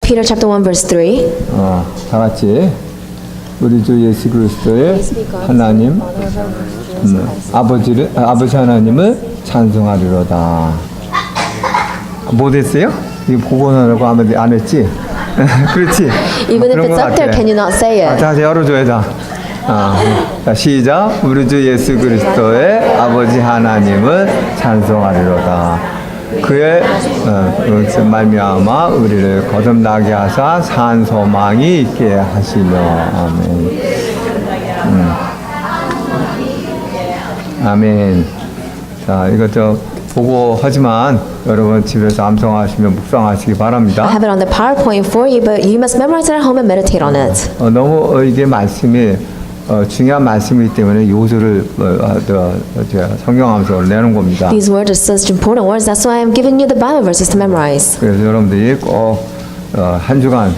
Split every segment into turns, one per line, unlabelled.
Peter chapter 1 verse 3.
다 같이 우리 주 예수 그리스도의 하나님 아버지 하나님을 찬송하리로다. 못했어요? 이거 복원하라고 하면 안 했지? 그렇지?
Even if it's up there, can you not say it?
다시 열어줘야 돼. 자, 시작. 우리 주 예수 그리스도의 아버지 하나님을 찬송하리로다. 그의 말미암아 우리를 거듭나게 하사 산 소망이 있게 하시며. 아멘. 아멘. 자, 이거 보고 하지만 여러분 집에서 암송하시면 묵상하시기 바랍니다.
I have it on the PowerPoint for you, but you must memorize it at home and meditate on it.
너무 이게 말씀이 중요한 말씀이기 때문에 요소를 성경 암송을 내는 겁니다.
These words are such important words. That's why I'm giving you the Bible verses to memorize.
그래서 여러분들이 꼭 한 주간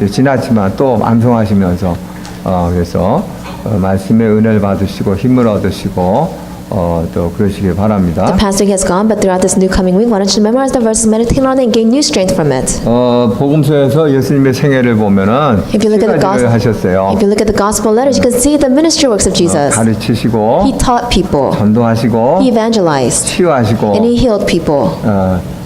지났지만 또 암송하시면서 그래서 말씀의 은혜를 받으시고 힘을 얻으시고 또 그러시길 바랍니다.
The pastor has gone, but throughout this new coming week, why don't you memorize the verses, meditate on it, and gain new strength from it?
복음서에서 예수님의 생애를 보면은
If you look at the
가지를
gospel,
하셨어요.
if you look at the gospel letters, you can see the ministry works of Jesus.
가르치시고
He taught people,
전도하시고
he evangelized,
치유하시고
and he healed people.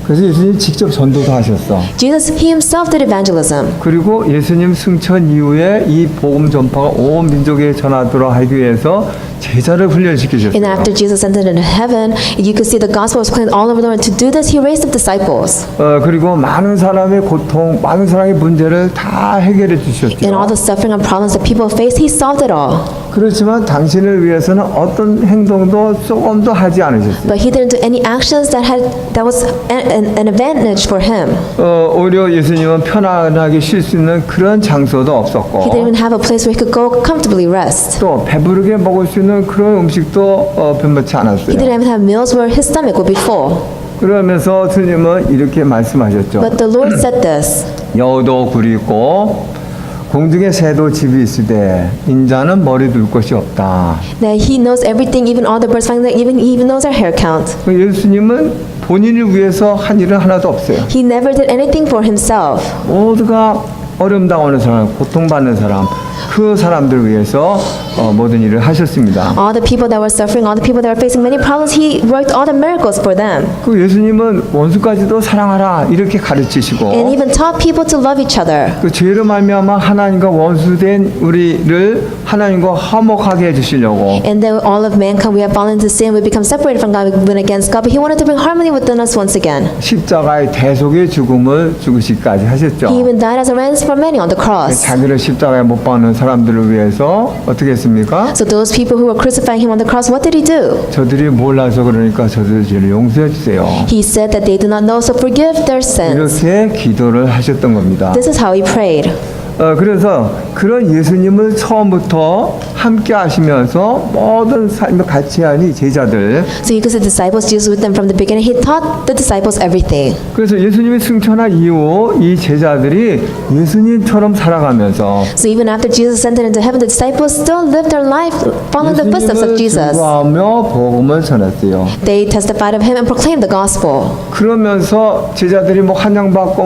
그래서 예수님 직접 전도도 하셨어.
Jesus, he himself did evangelism.
그리고 예수님 승천 이후에 이 복음 전파가 온 민족에 전하도록 하기 위해서 제자를 훈련시키셨어요.
And after Jesus ascended into heaven, you could see the gospel was proclaimed all over the world. To do this, he raised up disciples.
그리고 많은 사람의 고통, 많은 사람의 문제를 다 해결해 주셨죠.
And all the suffering and problems that people face, he solved it all.
그렇지만 당신을 위해서는 어떤 행동도 조금도 하지 않으셨어요.
But he didn't do any actions that was an advantage for him.
오히려 예수님은 편안하게 쉴 수 있는 그런 장소도 없었고
He didn't even have a place where he could go comfortably rest.
또 배부르게 먹을 수 있는 그런 음식도 변변치 않았어요.
He didn't even have meals where his stomach would be full.
그러면서 주님은 이렇게 말씀하셨죠.
But the Lord said this.
여우도 굴이 있고 공중에 새도 집이 있으되 인자는 머리 둘 곳이 없다.
That he knows everything, even all the birds flying, he even knows our hair count.
예수님은 본인을 위해서 한 일은 하나도 없어요.
He never did anything for himself.
모두가 어려움 당하는 사람, 고통받는 사람, 그 사람들을 위해서 모든 일을 하셨습니다.
All the people that were suffering, all the people that were facing many problems, he worked all the miracles for them.
그 예수님은 원수까지도 사랑하라 이렇게 가르치시고
And even taught people to love each other.
그 죄로 말미암아 하나님과 원수된 우리를 하나님과 화목하게 해주시려고
And then all of mankind, we have fallen into sin, we become separated from God, we went against God, but he wanted to bring harmony within us once again.
십자가의 대속의 죽음을 죽으시기까지 하셨죠.
He even died as a ransom for many on the cross.
자기를 십자가에 못 박는 사람들을 위해서 어떻게 했습니까?
So those people who were crucifying him on the cross, what did he do?
저들이 몰라서 그러니까 저들 죄를 용서해 주세요.
He said that they do not know, so forgive their sins.
이렇게 기도를 하셨던 겁니다.
This is how he prayed.
그래서 그런 예수님을 처음부터 함께 하시면서 모든 삶을 같이 하니 제자들.
So you could say disciples, Jesus with them from the beginning. He taught the disciples everything.
그래서 예수님이 승천한 이후 이 제자들이 예수님처럼 살아가면서
So even after Jesus ascended into heaven, the disciples still lived their life following the footsteps of
예수님을
Jesus.
증거하며 복음을 전했어요.
They testified of him and proclaimed the gospel.
그러면서 제자들이 뭐 한양받고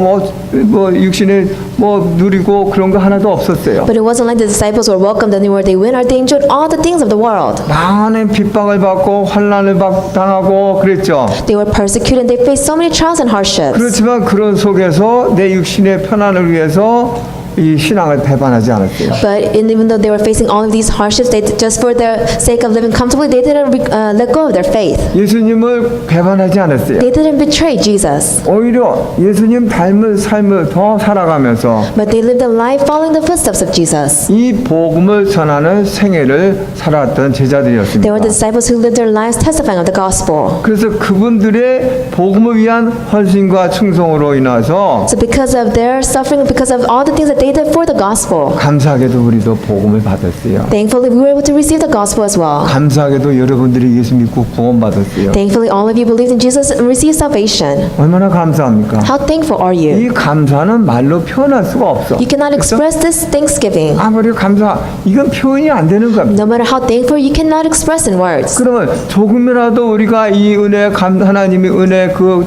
뭐 육신에 뭐 누리고 그런 거 하나도 없었어요.
But it wasn't like the disciples were welcomed anywhere they went, or they enjoyed all the things of the world.
많은 핍박을 받고 환난을 당하고 그랬죠.
They were persecuted and they faced so many trials and hardships.
그렇지만 그런 속에서 내 육신의 편안을 위해서 이 신앙을 배반하지 않았어요.
But even though they were facing all of these hardships, they just for the sake of living comfortably, they didn't let go of their faith.
예수님을 배반하지 않았어요.
They didn't betray Jesus.
오히려 예수님 닮은 삶을 더 살아가면서
But they lived a life following the footsteps of Jesus.
이 복음을 전하는 생애를 살았던 제자들이었습니다.
They were the disciples who lived their lives testifying of the gospel.
그래서 그분들의 복음을 위한 헌신과 충성으로 인해서
So because of their suffering, because of all the things that they did for the gospel,
감사하게도 우리도 복음을 받았어요.
thankfully we were able to receive the gospel as well.
감사하게도 여러분들이 예수 믿고 구원받았어요.
Thankfully all of you believed in Jesus and received salvation.
얼마나 감사합니까?
How thankful are
이
you?
감사는 말로 표현할 수가 없어.
You cannot express this thanksgiving.
아무리 감사, 이건 표현이 안 되는 겁니다.
No matter how thankful, you cannot express in words.
그러면 조금이라도 우리가 이 은혜 하나님의 은혜 그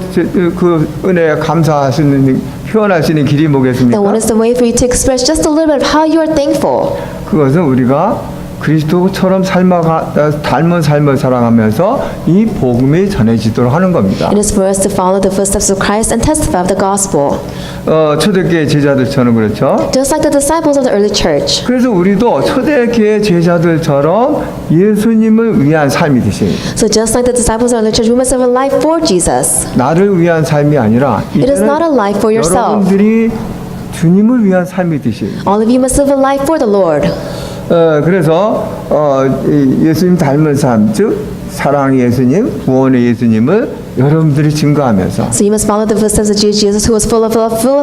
은혜에 감사할 수 있는 표현할 수 있는 길이
Then
뭐겠습니까?
what is the way for you to express just a little bit of how you are thankful?
그것은 우리가 그리스도처럼 닮은 삶을 살아가면서 이 복음이 전해지도록 하는 겁니다.
It is for us to follow the footsteps of Christ and testify of the gospel.
초대교회 제자들처럼 그렇죠.
Just like the disciples of the early church.
그래서 우리도 초대교회 제자들처럼 예수님을 위한 삶이 되셔야 돼요.
So just like the disciples of the early church, we must live a life for Jesus.
나를 위한 삶이 아니라
It is not a life for yourself.
여러분들이 주님을 위한 삶이 되셔야 돼요.
All of you must live a life for the Lord.
그래서 이 예수님 닮은 삶, 즉 사랑의 예수님, 구원의 예수님을 여러분들이 증거하면서
So you must follow the footsteps of Jesus, who was full of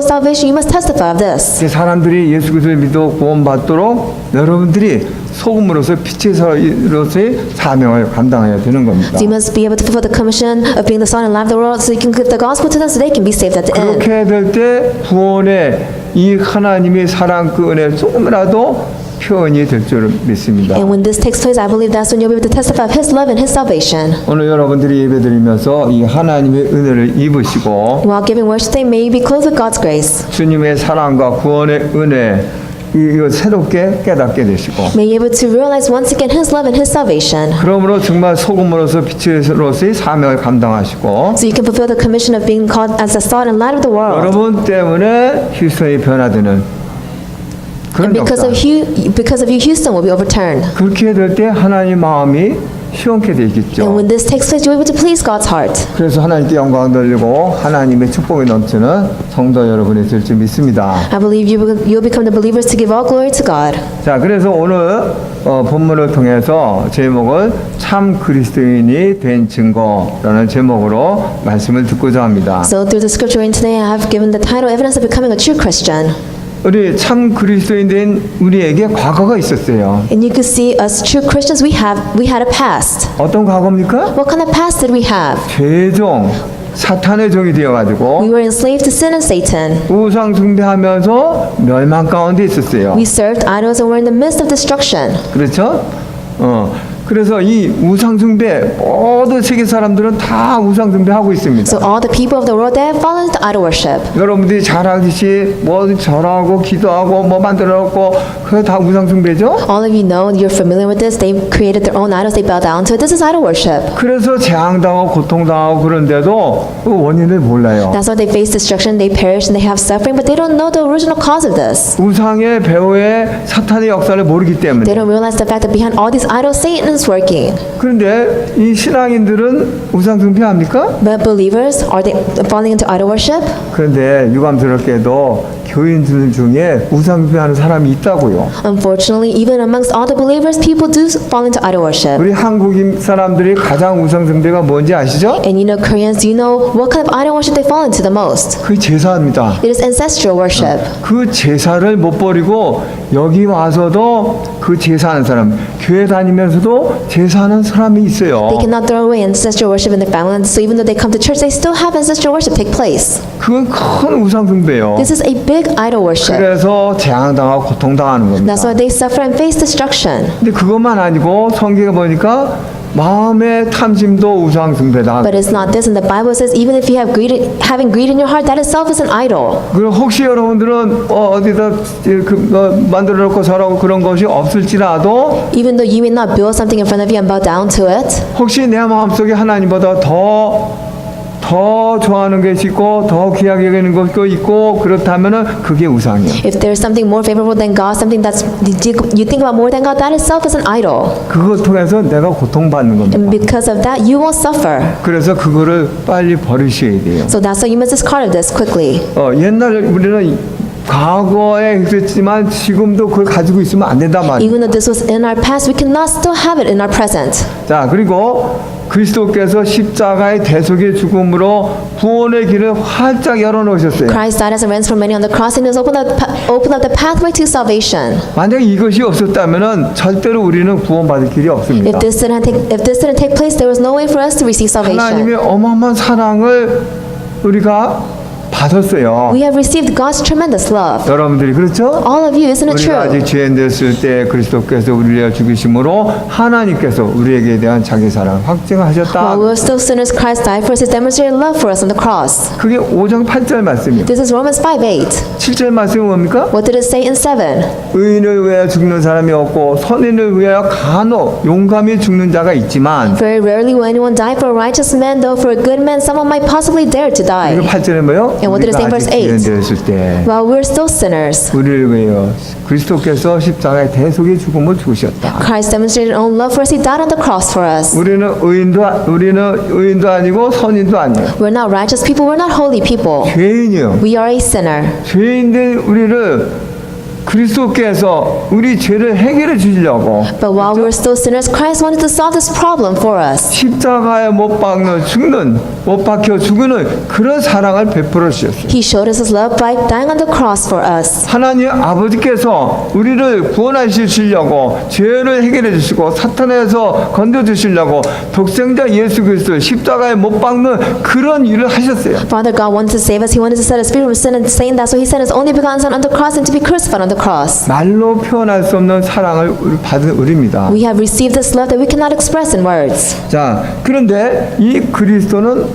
salvation. You must testify of this.
사람들이 예수 그리스도를 믿어 구원받도록 여러분들이 소금으로서 빛으로서의 사명을 감당해야 되는 겁니다.
So you must be able to fulfill the commission of being the salt and light of the world, so you can give the gospel to them, so they can be saved at the end.
그렇게 될 때 구원의 이 하나님의 사랑 그 은혜 조금이라도 표현이 될 줄 믿습니다.
And when this takes place, I believe that's when you'll be able to testify of His love and His salvation.
오늘 여러분들이 예배드리면서 이 하나님의 은혜를 입으시고
While giving worship today, may you be clothed with God's grace.
주님의 사랑과 구원의 은혜 이거 새롭게 깨닫게 되시고
May you be able to realize once again His love and His salvation.
그러므로 정말 소금으로서 빛으로서의 사명을 감당하시고
So you can fulfill the commission of being called as the salt and light of the world.
여러분 때문에 휴스턴이 변화되는 그런
And because
역사.
of you, Houston will be overturned.
그렇게 될 때 하나님 마음이 시원케 되겠죠.
And when this takes place, you'll be able to please God's heart.
그래서 하나님께 영광 돌리고 하나님의 축복이 넘치는 성도 여러분이 될 줄 믿습니다.
I believe you'll become the believers to give all glory to God.
자, 그래서 오늘 본문을 통해서 제목을 참 그리스도인이 된 증거라는 제목으로 말씀을 듣고자 합니다.
So through the scripture reading today, I have given the title "Evidence of Becoming a True Christian."
우리 참 그리스도인 된 우리에게 과거가 있었어요.
And you can see us true Christians, we had a past.
어떤 과거입니까?
What kind of past did we have?
죄종, 사탄의 종이
We
되어가지고
were enslaved to sin and Satan.
우상 숭배하면서 멸망 가운데 있었어요.
We served idols and were in the midst of destruction.
그렇죠? 그래서 이 우상 숭배 모든 세계 사람들은 다 우상 숭배하고 있습니다.
So all the people of the world, they have fallen into idol worship.
여러분들이 잘 알듯이 뭐 절하고 기도하고 뭐 만들어놓고 그게 다 우상 숭배죠?
All of you know, you're familiar with this. They created their own idols. They bow down to it. This is idol worship.
그래서 재앙당하고 고통당하고 그런데도 그 원인을 몰라요.
That's why they face destruction, they perish, and they have suffering, but they don't know the original cause of this.
우상의 배후에 사탄의 역사를 모르기
They
때문에.
don't realize the fact that behind all these idols, Satan is working.
그런데 이 신앙인들은 우상 숭배합니까?
But believers, are they falling into idol worship?
그런데 유감스럽게도 교인들 중에 우상 숭배하는 사람이 있다고요.
Unfortunately, even amongst all the believers, people do fall into idol worship.
우리 한국인 사람들이 가장 우상 숭배가 뭔지 아시죠?
And you know, Koreans, do you know what kind of idol worship they fall into the most?
그 제사입니다.
It is ancestral worship.
그 제사를 못 버리고 여기 와서도 그 제사하는 사람, 교회 다니면서도 제사하는 사람이 있어요.
They cannot throw away ancestral worship in their family, so even though they come to church, they still have ancestral worship take place.
그건 큰 우상 숭배예요.
This is a big idol worship.
그래서 재앙당하고 고통당하는 겁니다.
That's why they suffer and face destruction.
근데 그것만 아니고 성경에 보니까 마음의 탐심도 우상 숭배다.
But it's not this, and the Bible says even if you have having greed in your heart, that itself is an idol.
그리고 혹시 여러분들은 어디다 만들어 놓고 저라고 그런 것이 없을지라도
Even though you may not build something in front of you and bow down to it,
혹시 내 마음속에 하나님보다 더 좋아하는 것이 있고 더 귀하게 여기는 것이 있고 그렇다면은 그게 우상이에요.
if there's something more favorable than God, something that's you think about more than God, that itself is an idol.
그것 통해서 내가 고통받는 겁니다.
And because of that, you will suffer.
그래서 그거를 빨리 버리셔야 돼요.
So that's why you must discard of this quickly.
옛날 우리는 과거에 그랬지만 지금도 그걸 가지고 있으면 안 된단 말이에요.
Even though this was in our past, we cannot still have it in our present.
자, 그리고 그리스도께서 십자가의 대속의 죽음으로 구원의 길을 활짝 열어놓으셨어요.
Christ died as a ransom for many on the cross and has opened up the pathway to salvation.
만약 이것이 없었다면은 절대로 우리는 구원받을 길이 없습니다.
If this didn't take place, there was no way for us to receive salvation.
하나님의 어마어마한 사랑을 우리가 받았어요.
We have received God's tremendous love.
여러분들이 그렇죠?
All of you, isn't it
우리가
true?
아직 죄인 됐을 때 그리스도께서 우리를 위하여 죽으심으로 하나님께서 우리에게 대한 자기 사랑을 확증하셨다.
While we were still sinners, Christ died for us. His demonstrated love for us on the cross.
그게 5장 8절 말씀이에요.
This is Romans 5:8.
7절 말씀은 뭡니까?
What did it say in 7?
의인을 위하여 죽는 사람이 없고 선인을 위하여 간혹 용감히 죽는 자가 있지만
Very rarely will anyone die for a righteous man, though for a good man someone might possibly dare to die.
이거 8절에 뭐요?
And what did it say in
우리가
verse
아직 죄인
8?
되었을 때
While we're still sinners,
우리를 위하여 그리스도께서 십자가의 대속의 죽음을 죽으셨다.
Christ demonstrated own love for us. He died on the cross for us.
우리는 의인도 아니고 선인도 아니에요.
We're not righteous people. We're not holy people.
죄인이요.
We are a sinner.
죄인된 우리를 그리스도께서 우리 죄를 해결해 주시려고
But while we were still sinners, Christ wanted to solve this problem for us.
십자가에 못 박혀 죽는 그런 사랑을 베풀어 주셨어요.
He showed us His love by dying on the cross for us.
하나님 아버지께서 우리를 구원하시 주시려고 죄를 해결해 주시고 사탄에서 건져 주시려고 독생자 예수 그리스도 십자가에 못 박는 그런 일을 하셨어요.
Father God wanted to save us. He wanted to set us free from sin and Satan. That's why He sent His only begotten Son on the cross and to be crucified on the cross.
말로 표현할 수 없는 사랑을 받은 우리입니다.
We have received this love that we cannot express in words.
자, 그런데 이 그리스도는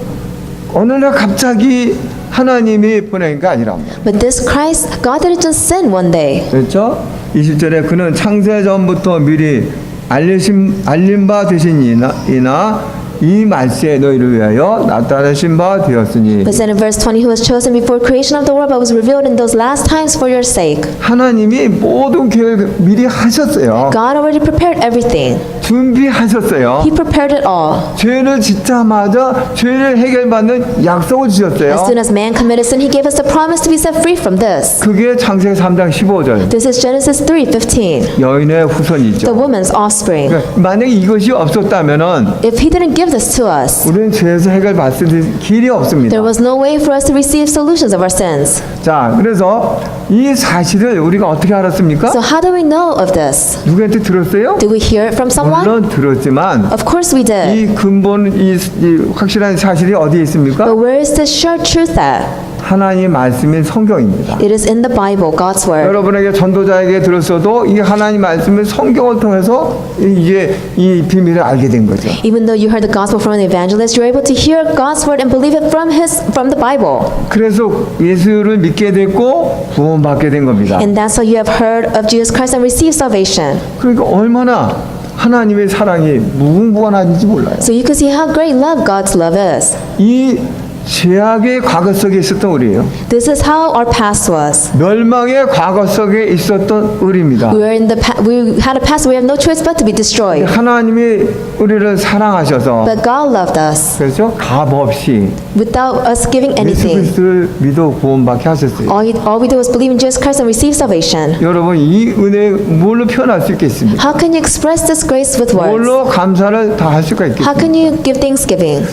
어느 날 갑자기 하나님이 보낸 게 아니랍니다.
But this Christ, God didn't just send one day.
그렇죠? 20절에 그는 창세 전부터 미리 알림 바 되신 이나 이 말세에 너희를 위하여 나타나신 바 되었으니
But then in verse 20, Who was chosen before creation of the world, but was revealed in those last times for your sake.
하나님이 모든 계획을 미리 하셨어요.
God already prepared everything.
준비하셨어요.
He prepared it all.
죄를 짓자마자 죄를 해결받는 약속을 주셨어요.
As soon as man committed sin, He gave us the promise to be set free from this.
그게 창세기 3장 15절
This is Genesis 3:15,
여인의
the
후손이죠.
woman's offspring.
그러니까 만약에 이것이 없었다면은
If He didn't give this to us,
우리는 죄에서 해결받을 길이 없습니다.
there was no way for us to receive solutions of our sins.
자, 그래서 이 사실을 우리가 어떻게 알았습니까?
So how do we know of this?
누구한테 들었어요?
Did we hear it from someone?
물론 들었지만
Of course we did.
이 근본 이 확실한 사실이 어디에 있습니까?
But where is this sure truth at?
하나님 말씀인 성경입니다.
It is in the Bible, God's word.
여러분에게 전도자에게 들었어도 이 하나님 말씀인 성경을 통해서 이제 이 비밀을 알게 된 거죠.
Even though you heard the gospel from an evangelist, you're able to hear God's word and believe it from the Bible.
그래서 예수를 믿게 됐고 구원받게 된 겁니다.
And that's how you have heard of Jesus Christ and received salvation.
그러니까 얼마나 하나님의 사랑이 무궁무진한지 몰라요.
So you can see how great love God's love is.
이 죄악의 과거 속에 있었던 우리예요.
This is how our past was.
멸망의 과거 속에 있었던 우리입니다.
We had a past where we have no choice but to be destroyed.
하나님이 우리를 사랑하셔서
But God loved us
그렇죠? 값 없이
without us giving
예수
anything.
그리스도를 믿어 구원받게 하셨어요.
All we did was believe in Jesus Christ and receive salvation.
여러분 이 은혜 뭘로 표현할 수 있겠습니까?
How can you express this grace with words?
뭘로 감사를 다 할 수가
How
있겠습니까?
can you give thanksgiving?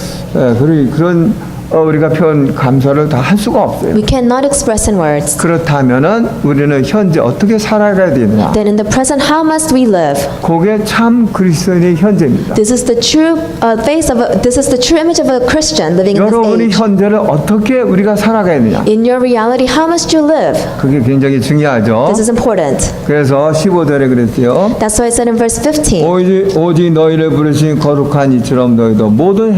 그런 우리가 표현 감사를 다 할 수가 없어요.
We cannot express in words.
그렇다면은 우리는 현재 어떻게 살아가야 되느냐?
Then in the present, how must we live?
그게 참 그리스도인의 현재입니다.
This is the true this is the true image of a Christian living in
여러분이
this age.
현재를 어떻게 우리가 살아가야 되느냐?
In your reality, how must you live?
그게 굉장히 중요하죠.
This is important.
그래서 15절에 그랬어요.
That's why it said in verse 15.
오직 너희를 부르신 거룩한 이처럼 너희도 모든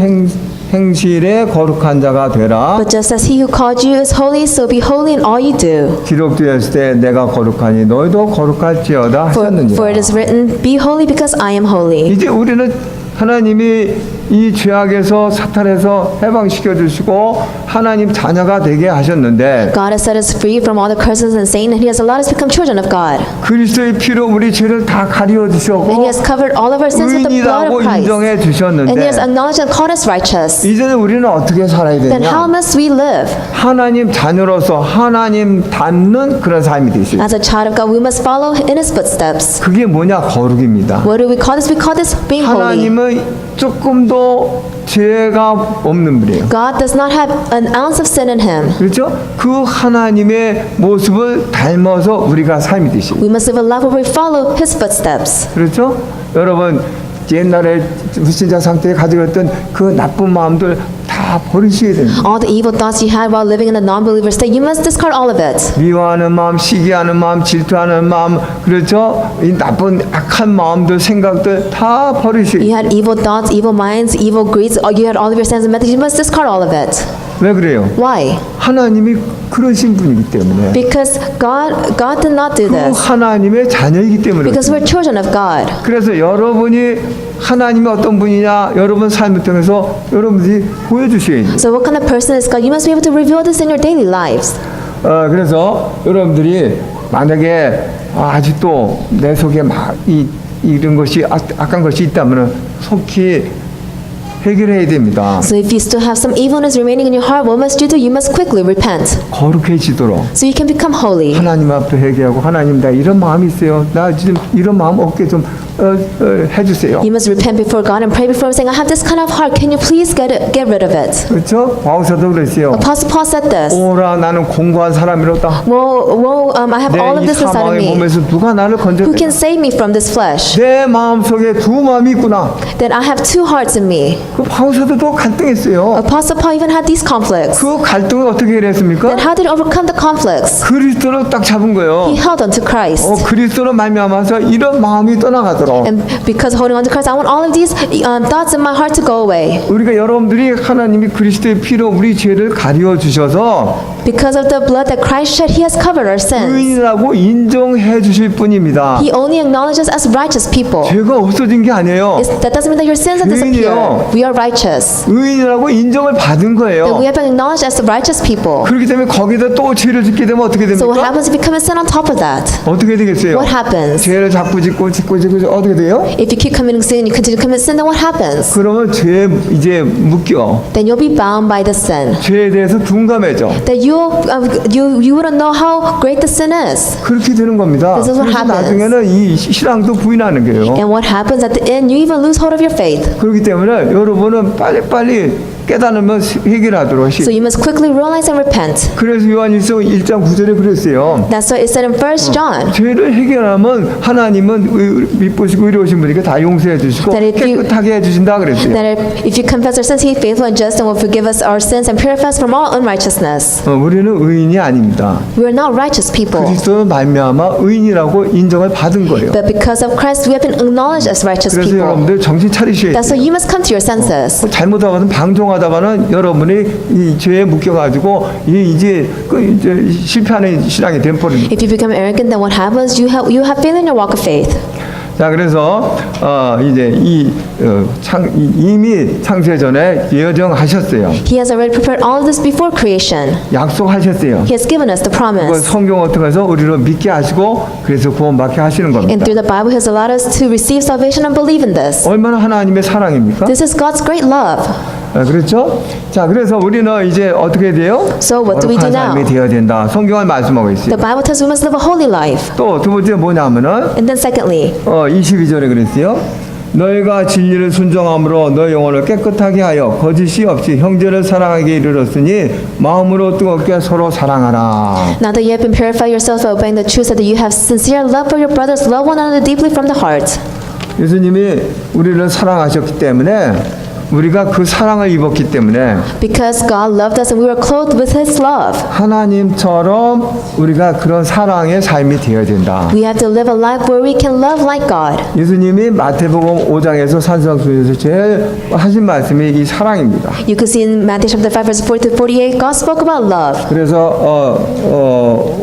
행실에 거룩한 자가 되라.
But just as He who called you is holy, so be holy in all you do.
기록되었을 때 내가 거룩하니 너희도 거룩할지어다
For it
하셨느니라.
is written, Be holy because I am holy.
이제 우리는 하나님이 이 죄악에서 사탄에서 해방시켜 주시고 하나님 자녀가 되게 하셨는데
God has set us free from all the curses and Satan, and He has allowed us to become children of God.
그리스도의 피로 우리 죄를 다 가리워
And He
주셨고
has covered all of our sins with the blood
의인이라고
of Christ.
인정해
And He has
주셨는데
acknowledged and called us righteous.
이제는 우리는 어떻게 살아야
Then how
되냐?
must we live?
하나님 자녀로서 하나님 닮는 그런 삶이 되시죠.
As a child of God, we must follow in His footsteps.
그게 뭐냐? 거룩입니다.
What do we call this? We call this being holy.
하나님은 조금도 죄가 없는 분이에요.
God does not have an ounce of sin in Him.
그렇죠? 그 하나님의 모습을 닮아서 우리가 삶이 되시고
We must live a life where we follow His footsteps.
그렇죠? 여러분 옛날에 불신자 상태에 가지고 있던 그 나쁜 마음들 다 다 버리셔야 됩니다.
All the evil thoughts you had while living in a non-believer state, you must discard all of it.
미워하는 마음, 시기하는 마음, 질투하는 마음, 그렇죠? 이 나쁜 악한 마음들, 생각들 다 버리셔야
You
돼요.
had evil thoughts, evil minds, evil greeds, or you had all of your sins and methods, you must discard all of it.
왜 그래요?
Why?
하나님이 그러신 분이기 때문에.
Because God did not do
그
this.
하나님의 자녀이기 때문에.
Because we're children of God.
그래서 여러분이 하나님이 어떤 분이냐 여러분 삶을 통해서 여러분들이 보여주셔야 돼요.
So what kind of person is God? You must be able to reveal this in your daily lives.
그래서 여러분들이 만약에 아직도 내 속에 막 이런 것이 악한 것이 있다면 속히 해결해야 됩니다.
So if you still have some evilness remaining in your heart, what must you do? You must quickly repent.
거룩해지도록
So you can become holy.
하나님 앞에 회개하고 하나님 나 이런 마음이 있어요. 나 지금 이런 마음 없게 좀 해주세요.
You must repent before God and pray before Him, saying, I have this kind of heart. Can you please get rid of it?
그렇죠? 바울사도 그랬어요.
Apostle Paul said this.
오라 나는 공고한 사람이로다.
Woe, I have all of
내 이
this inside of
사망의
me.
몸에서 누가 나를
Who
건져내?
can save me from this flesh?
내 마음속에 두 마음이 있구나.
That I have two hearts in me.
그 바울사도도 갈등했어요.
Apostle Paul even had these conflicts.
그 갈등을 어떻게 해결했습니까?
Then how did he overcome the conflicts?
그리스도로 딱 잡은 거예요.
He held on to Christ.
그리스도로 말미암아서 이런 마음이 떠나가도록.
And because holding on to Christ, I want all of these thoughts in my heart to go away.
우리가 여러분들이 하나님이 그리스도의 피로 우리 죄를 가려 주셔서
Because of the blood that Christ shed, He has covered our sins.
의인이라고 인정해 주실 뿐입니다.
He only acknowledges us as righteous people.
죄가 없어진 게 아니에요.
That doesn't mean that your sins have disappeared.
의인이요.
We are righteous.
의인이라고 인정을 받은
That
거예요.
we have been acknowledged as the righteous people.
그렇기 때문에 거기다 또 죄를 짓게 되면 어떻게
So what
됩니까?
happens if you commit sin on top of that?
어떻게 되겠어요?
What happens?
죄를 자꾸 짓고 어떻게 돼요?
If you keep committing sin, you continue to commit sin, then what happens?
그러면 죄에 이제 묶여.
Then you'll be bound by the sin.
죄에 대해서 둔감해져.
That you wouldn't know how great the sin is.
그렇게 되는 겁니다.
This is what
그래서
happens.
나중에는 이 신앙도 부인하는 거예요.
And what happens at the end, you even lose hold of your faith.
그렇기 때문에 여러분은 빨리빨리 깨달으면 해결하도록
So you must quickly realize and repent.
그래서 요한일서 1장 9절에 그랬어요.
That's what it said in 1 John.
죄를 해결하면 하나님은 미쁘시고 의로우신 분이니까 다 용서해 주시고
That if you-
깨끗하게 해주신다 그랬어요.
That if you confess our sins, He is faithful and just and will forgive us our sins and purify us from all unrighteousness.
우리는 의인이 아닙니다.
We are not righteous people.
그리스도는 말미암아 의인이라고 인정을 받은 거예요.
But because of Christ, we have been acknowledged as righteous
그래서
people.
여러분들 정신 차리셔야
That's
돼요.
why you must come to your senses.
잘못하거나 방종하다가는 여러분이 이 죄에 묶여가지고 이제 실패하는 신앙이 된버립니다.
If you become arrogant, then what happens? You have failure in your walk of faith.
자, 그래서 이제 이미 창세 전에 예정하셨어요.
He has already prepared all of this before creation.
약속하셨어요.
He has given us the
그
promise.
성경을 통해서 우리를 믿게 하시고 그래서 구원받게 하시는
And
겁니다.
through the Bible, He has allowed us to receive salvation and believe in this.
얼마나 하나님의 사랑입니까?
This is God's great love.
그렇죠? 자, 그래서 우리는 이제 어떻게 돼요?
So what do we do
거룩한
now?
삶이 되어야 된다. 성경을 말씀하고
The
있어요.
Bible tells we must live a holy life.
또 두 번째 뭐냐면은
And then secondly,
22절에 그랬어요. 너희가 진리를 순종함으로 너희 영혼을 깨끗하게 하여 거짓이 없이 형제를 사랑하게 이르렀으니 마음으로 뜨겁게 서로 사랑하라.
now that you have been purified yourselves by obeying the truth, so that you have sincere love for your brothers, love one another deeply from the heart.
예수님이 우리를 사랑하셨기 때문에 우리가 그 사랑을 입었기 때문에
Because God loved us and we were clothed with His love.
하나님처럼 우리가 그런 사랑의 삶이 되어야 된다.
We have to live a life where we can love like God.
예수님이 마태복음 5장에서 산상수에서 제일 하신 말씀이 이 사랑입니다.
You could see in Matthew chapter 5 verse 40 to 48, God spoke about love.
그래서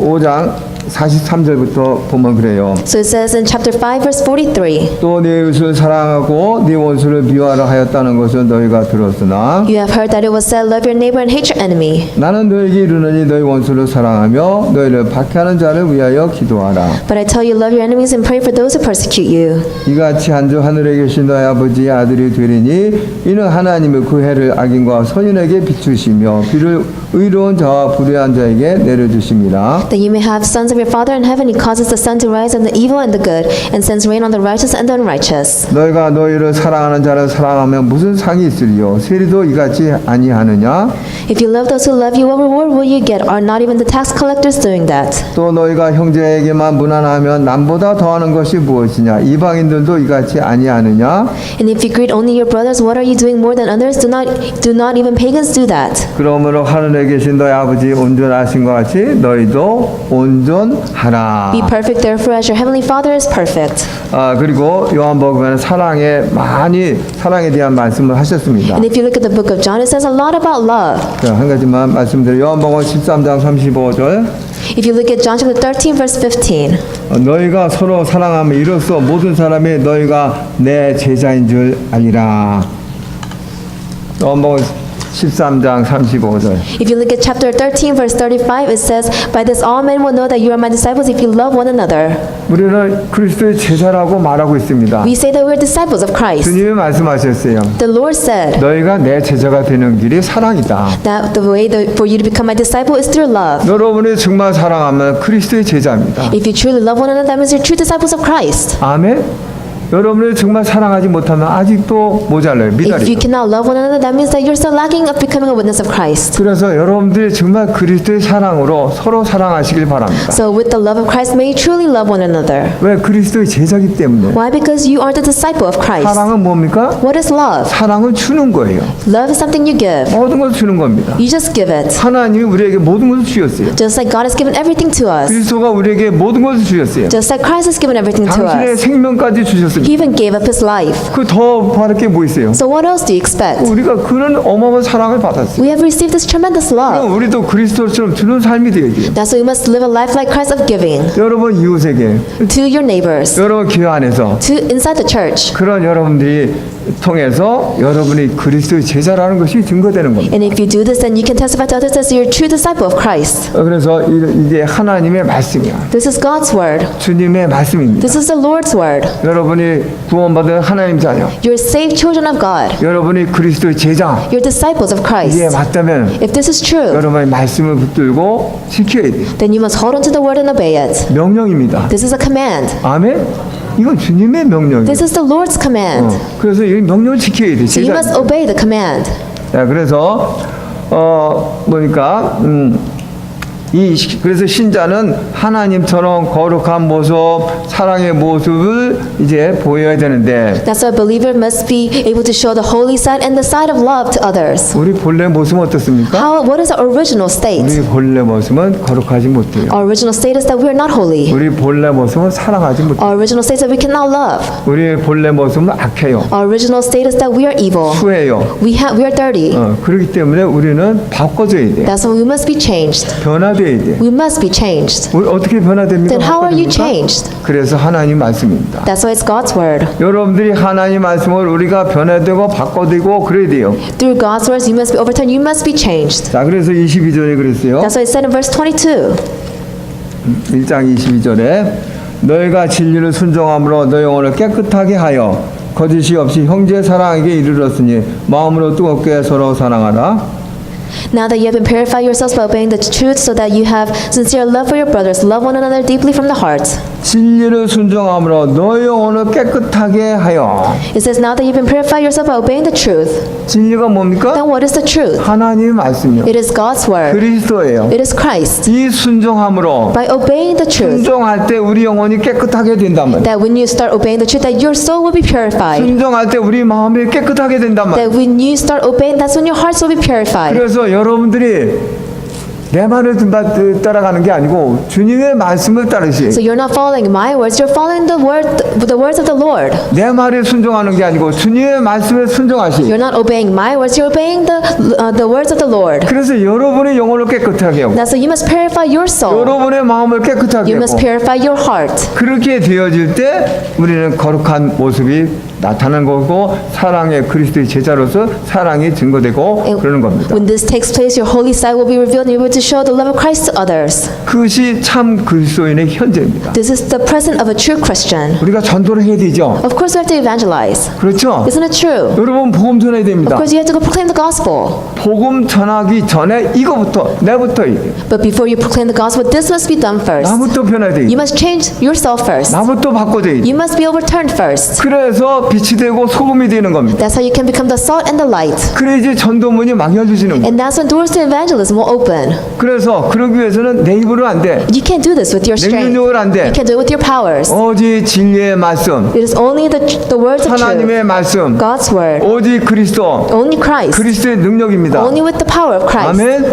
5장 43절부터 보면 그래요.
So it says in chapter 5 verse 43,
또 네 이웃을 사랑하고 네 원수를 미워하라 하였다는 것을 너희가 들었으나
you have heard that it was said, love your neighbor and hate your enemy.
나는 너에게 이르노니 너희 원수를 사랑하며 너희를 박해하는 자를 위하여 기도하라.
But I tell you, love your enemies and pray for those who persecute you.
이같이 한주 하늘에 계신 너희 아버지의 아들이 되리니 이는 하나님의 그 해를 악인과 선인에게 비추시며 비를 의로운 자와 불의한 자에게 내려주심이라.
That you may have sons of your your Father in heaven, He causes the sun to rise on the evil and the good, and sends rain on the righteous and the unrighteous.
너희가 너희를 사랑하는 자를 사랑하면 무슨 상이 있으리요? 세리도 이같이 아니하느냐?
If you love those who love you, what reward will you get? Are not even the tax collectors doing that?
또 너희가 형제에게만 무난하면 남보다 더하는 것이 무엇이냐? 이방인들도 이같이 아니하느냐?
And if you greet only your brothers, what are you doing more than others? Do not even pagans do that.
그러므로 하늘에 계신 너희 아버지 온전하신 것 같이 너희도 온전하라.
Be perfect, therefore, as your heavenly Father is perfect.
그리고 요한복음에는 사랑에 대한 말씀을 하셨습니다.
And if you look at the book of John, it says a lot about love.
한 가지만 말씀드려요. 요한복음 13장 35절.
If you look at John chapter 13, verse 15,
너희가 서로 사랑하면 이로써 모든 사람이 너희가 내 제자인 줄 알리라. 요한복음 13장 35절.
if you look at chapter 13, verse 35, it says, By this all men will know that you are my disciples if you love one another.
우리는 그리스도의 제자라고 말하고 있습니다.
We say that we're disciples of Christ.
주님이 말씀하셨어요.
The Lord said
너희가 내 제자가 되는 길이 사랑이다.
that the way for you to become my disciple is through love.
여러분이 정말 사랑하면 그리스도의 제자입니다.
If you truly love one another, that means you're true disciples of Christ.
아멘. 여러분이 정말 사랑하지 못하면 아직도 모자라요.
If you
미달이에요.
cannot love one another, that means that you're still lacking of becoming a witness of Christ.
그래서 여러분들이 정말 그리스도의 사랑으로 서로 사랑하시길 바랍니다.
So with the love of Christ, may you truly love one another.
왜? 그리스도의 제자기 때문에.
Why? Because you are the disciple of Christ.
사랑은 뭡니까?
What is love?
사랑은 주는 거예요.
Love is something you give.
모든 것을 주는 겁니다.
You just give it.
하나님이 우리에게 모든 것을 주셨어요.
Just like God has given everything to us.
그리스도가 우리에게 모든 것을 주셨어요.
Just like Christ has given everything to
당신의
us.
생명까지 주셨습니다.
He even gave up His life.
그 더 바랄 게 뭐 있어요?
So what else do you expect?
우리가 그런 어마어마한 사랑을 받았어요.
We have received this tremendous love.
그럼 우리도 그리스도처럼 주는 삶이 되어야 돼요.
That's why we must live a life like Christ of giving
여러분 이웃에게,
to your neighbors,
여러분 교회 안에서
to inside the church.
그런 여러분들이 통해서 여러분이 그리스도의 제자라는 것이 증거되는 겁니다.
And if you do this, then you can testify to others that you're a true disciple of Christ.
그래서 이게 하나님의 말씀이야.
This is God's word.
주님의 말씀입니다.
This is the Lord's word.
여러분이 구원받은 하나님 자녀,
You're saved children of God.
여러분이 그리스도의 제자,
You're disciples of Christ.
이게 맞다면
If this is true,
여러분의 말씀을 붙들고 지켜야 돼요.
then you must hold on to the word and obey it.
명령입니다.
This is a command.
아멘? 이건 주님의 명령이에요.
This is the Lord's command.
그래서 이 명령을 지켜야 돼.
So you must obey the command.
그래서 보니까 그래서 신자는 하나님처럼 거룩한 모습, 사랑의 모습을 이제 보여야 되는데
That's why a believer must be able to show the holy side and the side of love to others.
우리 본래 모습은 어떻습니까?
What is our original state?
우리 본래 모습은 거룩하지 못해요.
Our original state is that we are not holy.
우리 본래 모습은 사랑하지 못해요.
Our original state is that we cannot love.
우리 본래 모습은 악해요.
Our original state is that we are evil.
수해요.
We are dirty.
그렇기 때문에 우리는 바꿔줘야 돼요.
That's why we must be changed.
변화돼야 돼요.
We must be changed.
우리 어떻게 변화됩니까?
Then how are you
바꿔집니까?
changed?
그래서 하나님 말씀입니다.
That's why it's God's word.
여러분들이 하나님 말씀을 우리가 변화되고 바꿔되고 그래야 돼요.
Through God's words, you must be overturned. You must be changed.
자, 그래서 22절에 그랬어요.
That's why it said in verse 22.
1장 22절에 너희가 진리를 순종함으로 너희 영혼을 깨끗하게 하여 거짓이 없이 형제 사랑에게 이르렀으니 마음으로 뜨겁게 서로 사랑하라.
Now that you have been purified yourselves by obeying the truth, so that you have sincere love for your brothers, love one another deeply from the heart.
진리를 순종함으로 너희 영혼을 깨끗하게 하여.
It says, now that you've been purified yourself by obeying the truth.
진리가 뭡니까?
Then what is the truth?
하나님의 말씀이요.
It is God's word.
그리스도예요.
It is Christ.
이 순종함으로
By obeying the truth,
순종할 때 우리 영혼이 깨끗하게 된다면,
that when you start obeying the truth, that your soul will be purified.
순종할 때 우리 마음이 깨끗하게 된다면,
That when you start obeying, that's when your hearts will be purified.
그래서 여러분들이 내 말을 따라가는 게 아니고 주님의 말씀을 따르시.
So you're not following my words, you're following the words of the Lord.
내 말에 순종하는 게 아니고 주님의 말씀에 순종하시.
You're not obeying my words, you're obeying the words of the Lord.
그래서 여러분의 영혼을 깨끗하게 하고
That's why you must purify your soul.
여러분의 마음을 깨끗하게
You must
하고
purify your heart.
그렇게 되어질 때 우리는 거룩한 모습이 나타나는 거고 사랑의 그리스도의 제자로서 사랑이 증거되고 그러는 겁니다.
When this takes place, your holy side will be revealed and you're able to show the love of Christ to others.
그것이 참 그리스도인의 현재입니다.
This is the present of a true Christian.
우리가 전도를 해야 되죠.
Of course, we have to evangelize.
그렇죠?
Isn't it true?
여러분 복음 전해야
Of
됩니다.
course, you have to go proclaim the gospel.
복음 전하기 전에 이거부터 내부터 이게
But before you proclaim the gospel, this must be done first.
나부터 변해야 돼.
You must change yourself first.
나부터 바꿔야 돼.
You must be overturned first.
그래서 빛이 되고 소금이 되는 겁니다.
That's how you can become the salt and the light.
그래야지 전도문이 막 열려지는 거예요.
And that's when doors to evangelism will open.
그래서 그러기 위해서는 내 입으로 안 돼.
You can't do this with your
내
strength.
능력으로 안 돼.
You can't do it with your powers.
오직 진리의 말씀,
It is only the words of truth,
하나님의 말씀,
God's word,
오직 그리스도,
only Christ,
그리스도의 능력입니다.
only with the power of Christ.
아멘.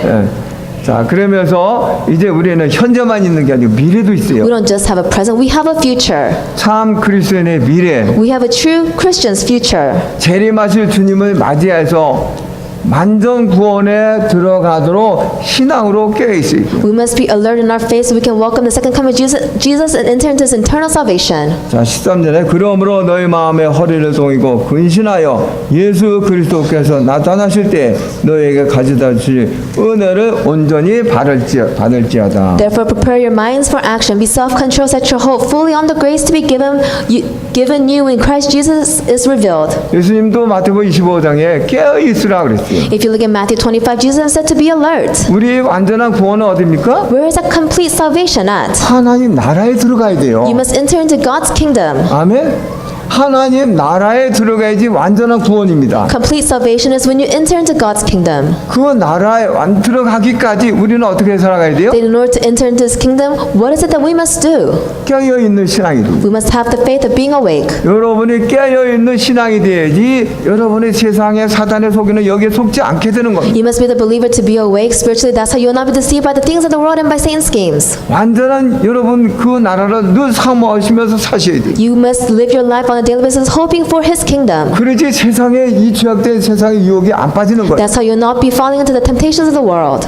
예. 자, 그러면서 이제 우리는 현재만 있는 게 아니고 미래도 있어요.
We don't just have a present, we have a future.
참 그리스도인의 미래,
We have a true Christian's future.
재림하실 주님을 맞이해서 완전 구원에 들어가도록 신앙으로 깨어 있어요.
We must be alert in our faith so we can welcome the second coming of Jesus and enter into his eternal salvation.
자, 13절에 그러므로 너희 마음의 허리를 동이고 근신하여 예수 그리스도께서 나타나실 때 너희에게 가져다 주실 은혜를 온전히 받을지어다.
Therefore prepare your minds for action. Be self-controlled, set your hope fully on the grace to be given you when Christ Jesus is revealed.
예수님도 마태복음 25장에 깨어 있으라 그랬어요.
If you look at Matthew 25, Jesus said to be alert.
우리의 완전한 구원은 어디입니까?
Where is that complete salvation at?
하나님 나라에 들어가야 돼요.
You must enter into God's kingdom.
아멘. 하나님 나라에 들어가야지 완전한 구원입니다.
Complete salvation is when you enter into God's kingdom.
그 나라에 들어가기까지 우리는 어떻게 살아가야 돼요?
Then in order to enter into his kingdom, what is it that we must do?
깨어 있는 신앙이 돼요.
We must have the faith of being awake.
여러분이 깨어 있는 신앙이 돼야지 여러분의 세상에 사단의 속이는 여기에 속지 않게 되는 겁니다.
You must be the believer to be awake spiritually. That's how you will not be deceived by the things of the world and by Satan's schemes.
완전한 여러분 그 나라를 늘 사모하시면서 사셔야 돼요.
You must live your life on a daily basis hoping for his kingdom.
그러지 세상에 이 죄악된 세상의 유혹에 안 빠지는 거예요.
That's how you'll not be falling into the temptations of the world.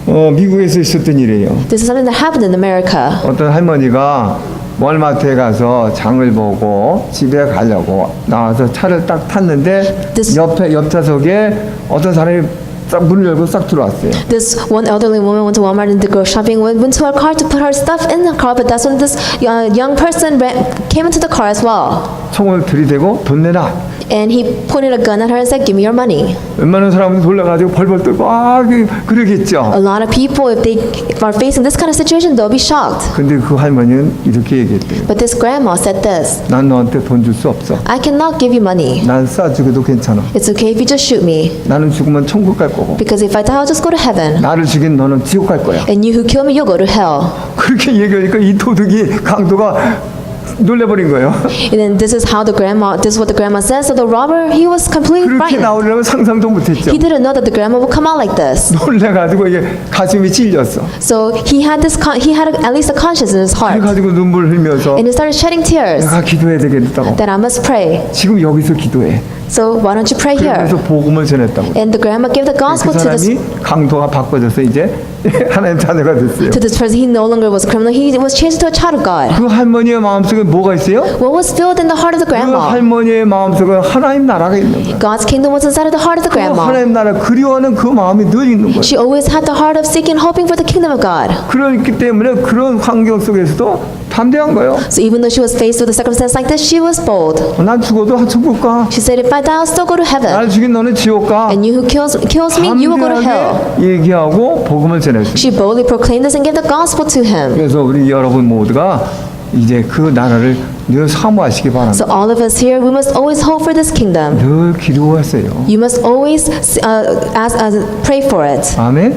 미국에서 있었던 일이에요.
This is something that happened in America.
어떤 할머니가 월마트에 가서 장을 보고 집에 가려고 나와서 차를 딱 탔는데 옆 좌석에 어떤 사람이 싹 문을 열고 싹 들어왔어요.
This one elderly woman went to Walmart and to go shopping, went to her car to put her stuff in the car, but that's when this young person came into the car as well.
총을 들이대고 돈 내놔.
And he pointed a gun at her and said, "Give me your money."
웬만한 사람은 놀라가지고 벌벌 떨고 그러겠죠.
A lot of people, if they are facing this kind of situation, they'll be shocked.
근데 그 할머니는 이렇게 얘기했대요.
But this grandma said this,
난 너한테 돈 줄 수 없어.
"I cannot give you money.
난 쏴 죽여도 괜찮아.
It's okay if you just shoot me.
나는 죽으면 천국 갈 거고
Because if I die, I'll just go to heaven.
나를 죽인 너는 지옥 갈 거야.
And you who kill me, you'll go to hell."
그렇게 얘기하니까 이 도둑이 강도가 놀래버린 거예요.
And then this is what the grandma says. So the robber, he was completely
그렇게
frightened.
나오려면 상상도 못했죠.
He didn't know that the grandma would come out like this.
놀래가지고 이게 가슴이 찔렸어.
So he had at least a conscience in his heart.
그래가지고 눈물 흘면서
And he started shedding tears
내가 기도해야 되겠다고.
that I must pray.
지금 여기서 기도해.
So why don't you pray here?
그래서 복음을 전했다고.
And the grandma gave the
그
gospel to
사람이 강도가 바꿔져서 이제 하나님 자녀가 됐어요.
this person. He no longer was a criminal. He was changed to a child of God.
그 할머니의 마음속에 뭐가 있어요?
What was filled in the heart of the
그
grandma?
할머니의 마음속에 하나님 나라가 있는 거예요.
God's kingdom was inside of the heart of the
그
grandma.
하나님 나라 그리워하는 그 마음이 늘 있는 거예요.
She always had the heart of seeking, hoping for the kingdom of God.
그렇기 때문에 그런 환경 속에서도 담대한 거예요.
So even though she was faced with a circumstance like this, she was bold.
난 죽어도 천국 가.
She said, "If I die, I'll still go to heaven.
나를 죽인 너는 지옥 가.
And you who kills me, you will go to hell."
담대하게 얘기하고 복음을 전했어요.
She boldly proclaimed this and gave the gospel to him.
그래서 우리 여러분 모두가 이제 그 나라를 늘 사모하시기 바랍니다.
So all of us here, we must always hope for this kingdom.
늘 기도하세요.
You must always pray for it.
아멘.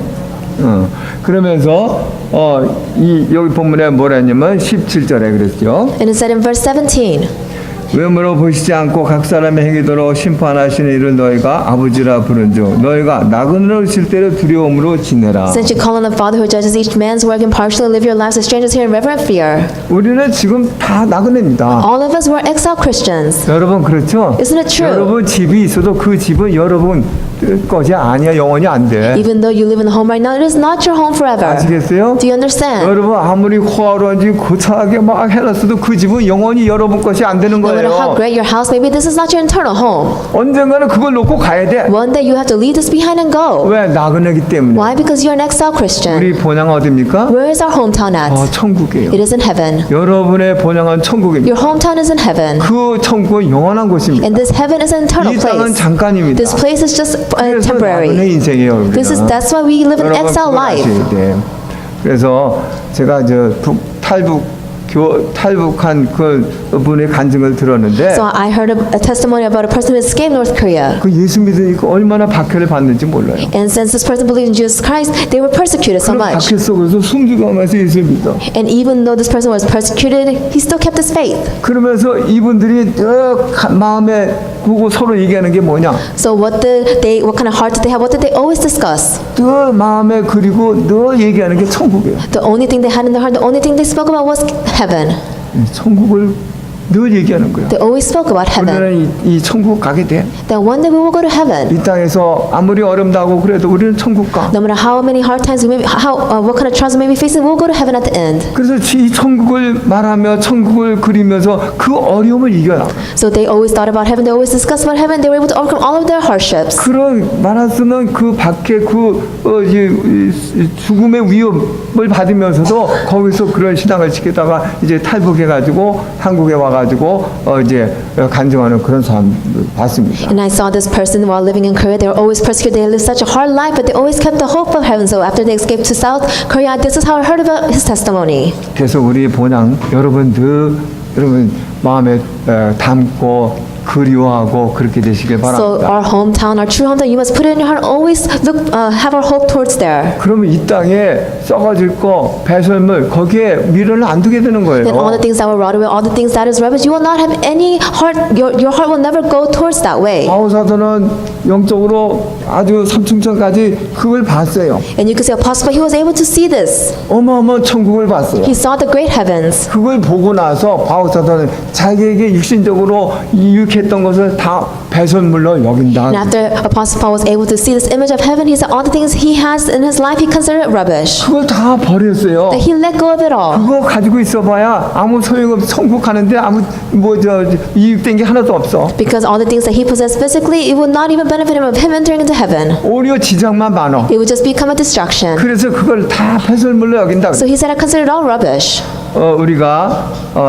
그러면서 여기 본문에 뭐라 했냐면 17절에 그랬죠.
And it said in verse 17,
외모로 보시지 않고 각 사람의 행위대로 심판하시는 이를 너희가 아버지라 부른즉 너희가 나그네로 있을 때를 두려움으로 지내라.
since you call on the Father who judges each man's work impartially, live your lives as strangers here in reverent fear.
우리는 지금 다 나그네입니다.
All of us were exiled Christians.
여러분 그렇죠?
Isn't it true?
여러분 집이 있어도 그 집은 여러분 것이 아니야. 영원히 안 돼.
Even though you live in the home right now, it is not your home forever.
아시겠어요?
Do you understand?
여러분 아무리 호화로운지 거창하게 막 해놨어도 그 집은 영원히 여러분 것이 안 되는
No matter how
거예요.
great your house may be, this is not your eternal home.
언젠가는 그걸 놓고 가야 돼.
One day you have to leave this behind and go.
왜? 나그네기 때문에.
Why? Because you're an exile Christian.
우리 본향 어디입니까?
Where is our hometown at?
천국이에요.
It is in heaven.
여러분의 본향은 천국입니다.
Your hometown is in heaven.
그 천국은 영원한 곳입니다.
And this heaven is an eternal
이 땅은
place.
잠깐입니다.
This place is just
그래서
temporary.
나그네 인생이에요. 우리는.
That's why we live an
여러분
exile
그걸
life.
아셔야 돼. 그래서 제가 탈북한 그 분의 간증을 들었는데
So I heard a testimony about a person who escaped North Korea.
그 예수 믿으니까 얼마나 박해를 받는지 몰라요.
And since this person believed in Jesus Christ, they were persecuted so
그런
much.
박해 속에서 숨죽이면서 예수 믿어.
And even though this person was persecuted, he still kept his faith.
그러면서 이분들이 마음에 보고 서로 얘기하는 게 뭐냐?
So what kind of heart did they have? What did they always discuss?
늘 마음에 그리고 늘 얘기하는 게 천국이에요.
The only thing they had in their heart, the only thing they spoke about was heaven.
천국을 늘 얘기하는 거예요.
They always spoke about heaven.
우리는 이 천국 가게 돼.
That one day we will go to heaven.
이 땅에서 아무리 어렵다고 그래도 우리는 천국 가.
No matter how many hard times we may be, what kind of trials we may be facing, we'll go to heaven at the end.
그래서 이 천국을 말하며 천국을 그리면서 그 어려움을 이겨나.
So they always thought about heaven. They always discussed about heaven. They were able to overcome all of their hardships.
그런 말할 수는 그 밖에 죽음의 위협을 받으면서도 거기서 그런 신앙을 지키다가 이제 탈북해가지고 한국에 와가지고 이제 간증하는 그런 사람 봤습니다.
And I saw this person while living in Korea. They were always persecuted. They lived such a hard life, but they always kept the hope of heaven. So after they escaped to South Korea, this is how I heard about his testimony.
그래서 우리 본향 여러분 마음에 담고 그리워하고 그렇게 되시길
So
바랍니다.
our hometown, our true hometown, you must put it in your heart. Always look, have our hope towards there.
그러면 이 땅에 썩어질 거 배설물 거기에 미련을 안 두게 되는 거예요.
Then all the things that will rot away, all the things that is rubbish, you will not have any heart. Your heart will never go towards that way.
바울사도는 영적으로 아주 삼층천까지 그걸 봤어요.
And you can see Apostle, he was able to see this.
어마어마한 천국을 봤어요.
He saw the great heavens.
그걸 보고 나서 바울사도는 자기에게 육신적으로 유익했던 것을 다 배설물로 여긴다.
And after Apostle Paul was able to see this image of heaven, he said all the things he has in his life, he considered it rubbish.
그걸 다 버렸어요.
That he let go of it all.
그거 가지고 있어봐야 아무 소용없. 천국 가는데 아무 이익된 게 하나도 없어.
Because all the things that he possessed physically, it would not even benefit him of him entering into heaven.
오히려 지장만 많어.
It would just become a distraction.
그래서 그걸 다 배설물로 여긴다.
So he said, I consider it all rubbish.
우리가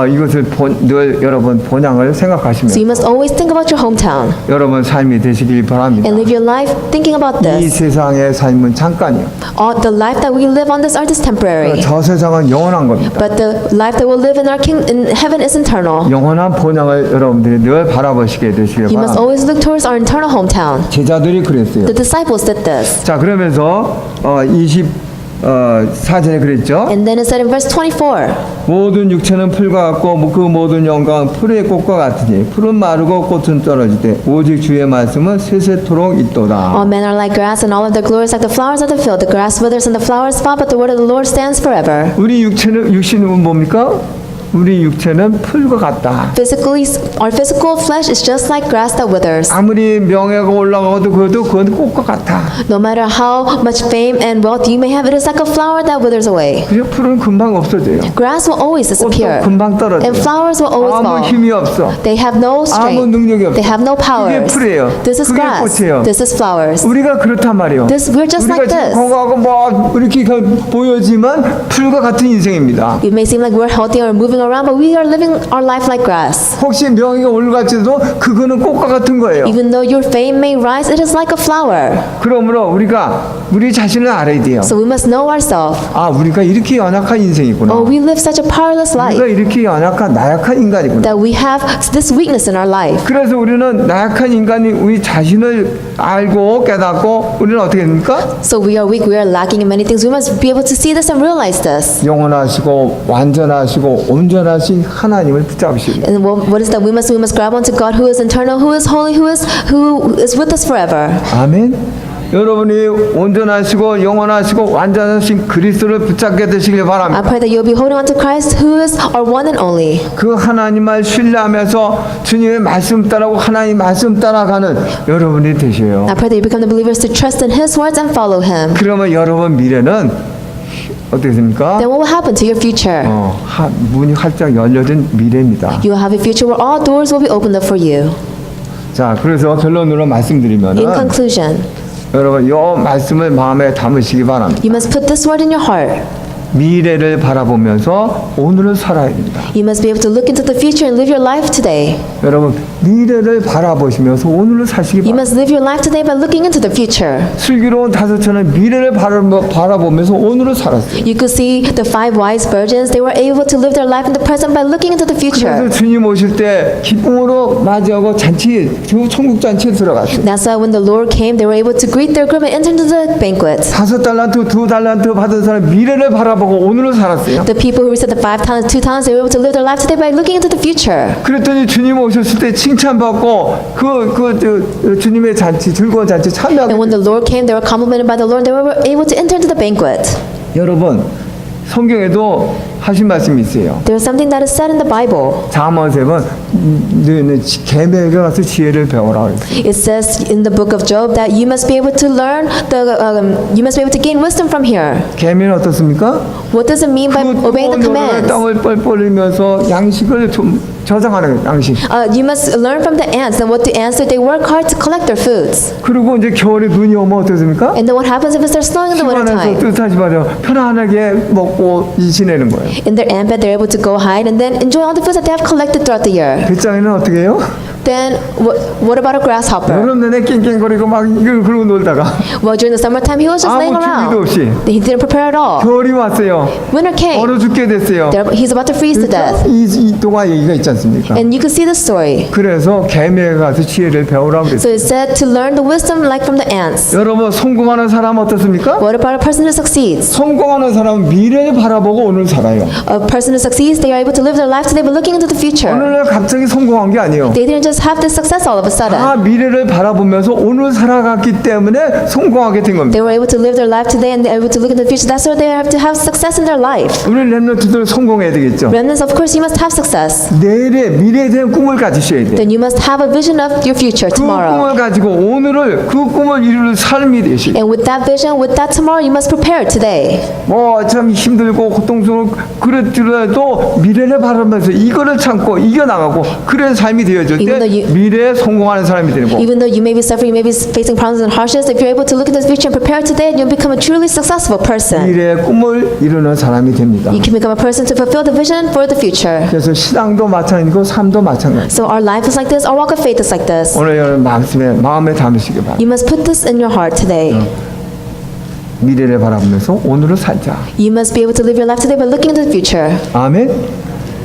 이것을 늘 여러분 본향을 생각하시면
So you must always think about your hometown
여러분 삶이 되시길 바랍니다.
and live your life thinking about
이
this.
세상의 삶은 잠깐이요.
All the life that we live on this earth is temporary,
저 세상은 영원한 겁니다.
but the life that we'll live in in heaven is eternal.
영원한 본향을 여러분들이 늘 바라보시게 되시길
You must
바랍니다.
always look towards our eternal hometown.
제자들이 그랬어요.
The disciples did this.
자 그러면서 24절에 그랬죠.
And then it said in verse 24,
모든 육체는 풀과 같고 그 모든 영광은 풀의 꽃과 같으니 풀은 마르고 꽃은 떨어지되 오직 주의 말씀은 세세토록 있도다.
all men are like grass, and all of their glory is like the flowers of the field. The grass withers and the flowers fall, but the word of the Lord stands forever.
우리 육신은 뭡니까? 우리 육체는 풀과 같다.
Physically, our physical flesh is just like grass that withers.
아무리 명예가 올라가도 그건 꽃과 같아.
No matter how much fame and wealth you may have, it is like a flower that withers away.
그죠? 풀은 금방 없어져요.
Grass will always disappear,
꽃도 금방 떨어져요.
and flowers will always
아무
fall.
힘이 없어.
They have no
아무
strength.
능력이 없어.
They have no
그게
powers.
풀이에요.
This is
그게
grass.
꽃이에요.
This is flowers.
우리가 그렇단 말이에요.
We're just
우리가
like
지금
this.
건강하고 뭐 이렇게 보여지만 풀과 같은 인생입니다.
It may seem like we're healthy or moving around, but we are living our life like grass.
혹시 명예가 올라갈지도 그거는 꽃과 같은 거예요.
Even though your fame may rise, it is like a flower.
그러므로 우리가 우리 자신을 알아야 돼요.
So we must know ourselves.
아, 우리가 이렇게 연약한 인생이구나.
Oh, we live such a powerless
우리가
life.
이렇게 나약한 인간이구나.
That we have this weakness in our life.
그래서 우리는 나약한 인간이 우리 자신을 알고 깨닫고 우리는 어떻게 됩니까?
So we are weak, we are lacking in many things. We must be able to see this and realize this.
영원하시고 완전하시고 온전하신 하나님을 붙잡으시고
And what is that? We must grab onto God who is eternal, who is holy, who is with us forever.
아멘. 여러분이 온전하시고 영원하시고 완전하신 그리스도를 붙잡게 되시길 바랍니다.
I pray that you'll be holding on to Christ, who is our one and only.
그 하나님을 신뢰하면서 주님의 말씀 따라고 하나님 말씀 따라가는 여러분이 되셔요.
I pray that you become the believers to trust in His words and follow Him.
그러면 여러분 미래는 어떻게 됩니까?
Then what will happen to your future?
문이 활짝 열려진 미래입니다.
You will have a future where all doors will be opened up for you.
자, 그래서 결론으로 말씀드리면
In conclusion,
여러분 이 말씀을 마음에 담으시기 바랍니다.
you must put this word in your heart.
미래를 바라보면서 오늘을 살아야 됩니다.
You must be able to look into the future and live your life today.
여러분 미래를 바라보시면서 오늘을 사시기
You
바랍니다.
must live your life today by looking into the future.
슬기로운 다섯처는 미래를 바라보면서 오늘을 살았어요.
You could see the 5 wise virgins. They were able to live their life in the present by looking into the
그래서
future.
주님 오실 때 기쁨으로 맞이하고 잔치, 천국 잔치에 들어갔어요.
That's why when the Lord came, they were able to greet their group and enter into the banquet.
5달란트, 2달란트 받은 사람 미래를 바라보고 오늘을 살았어요.
The people who received the 5 talents, 2 talents, they were able to live their life today by looking into the future.
그랬더니 주님 오셨을 때 칭찬받고 주님의 잔치, 즐거운 잔치 참여하고.
And when the Lord came, they were complimented by the Lord. They were able to enter into the banquet.
여러분 성경에도 하신 말씀이 있어요.
There is something that is said in the Bible.
잠언에는 계명에 가서 지혜를 배워라 그랬어요.
It says in the book of Job that you must be able to learn you must be able to gain wisdom from here.
계명은 어떻습니까?
What does it mean by obeying the commands?
땅을 뻘뻘이면서 양식을 좀 저장하는 거예요. 양식.
You must learn from the ants, and what the ants do, they work hard to collect their foods.
그리고 이제 겨울에 눈이 오면 어떻습니까?
And then what happens if it starts snowing in the winter
시원해서
time?
뜻하지 마세요. 편안하게 먹고 지내는 거예요.
In their ant bed, they're able to go hide and then enjoy all the foods that they have collected throughout the year.
배짱이는 어떻게 해요?
Then what about a grasshopper?
여름 내내 낑낑거리고 막 그러고 놀다가
Well, during the summertime, he was just laying
아무 준비도
around.
없이
He didn't prepare at all.
겨울이 왔어요.
Winter came.
얼어 죽게 됐어요.
He's about to freeze to death.
이 동화 얘기가 있지 않습니까?
And you can see the story.
그래서 계명에 가서 지혜를 배우라고 그랬어요.
So it said to learn the wisdom like from the ants.
여러분 성공하는 사람 어떻습니까?
What about a person who succeeds?
성공하는 사람은 미래를 바라보고 오늘 살아요.
A person who succeeds, they are able to live their life today by looking into the future.
오늘 갑자기 성공한 게 아니에요.
They didn't just have this success all of a sudden.
다 미래를 바라보면서 오늘 살아갔기 때문에 성공하게 된 겁니다.
They were able to live their life today and they were able to look into the future. That's why they have to have success in their life.
우리 렘넌트들 성공해야 되겠죠.
Remnants, of course, you must have success.
내일의 미래에 대한 꿈을 가지셔야 돼요.
Then you must have a vision of your future
그
tomorrow.
꿈을 가지고 오늘을 그 꿈을 이루는 삶이 되시.
And with that vision, with that tomorrow, you must prepare today.
참 힘들고 고통스러운 그랬더라도 미래를 바라보면서 이거를 참고 이겨나가고 그런 삶이 되어질
Even
때
though you-
미래에 성공하는 사람이 되는 거.
Even though you may be suffering, you may be facing problems and harshness, if you're able to look into the future and prepare today, you'll become a truly successful person.
미래의 꿈을 이루는 사람이 됩니다.
You can become a person to fulfill the vision for the future.
그래서 신앙도 마찬가지고 삶도 마찬가지.
So our life is like this, our walk of faith is like this.
오늘 여러분 마음에 담으시기 바랍니다.
You must put this in your heart today.
미래를 바라보면서 오늘을 살자.
You must be able to live your life today by looking into the future.
아멘.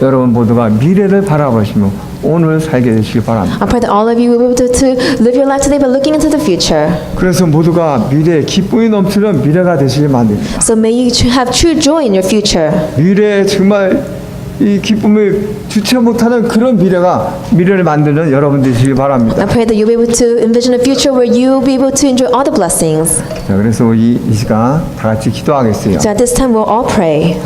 여러분 모두가 미래를 바라보시며 오늘 살게 되시기 바랍니다.
I pray that all of you will be able to live your life today by looking into the future.
그래서 모두가 미래에 기쁨이 넘치는 미래가 되시길 만듭니다.
So may you have true joy in your future.
미래에 정말 이 기쁨을 주체 못하는 그런 미래를 만드는 여러분 되시길 바랍니다.
I pray that you'll be able to envision a future where you'll be able to enjoy all the blessings.
자, 그래서 이 시간 다 같이 기도하겠어요.
So at this time, we'll all pray.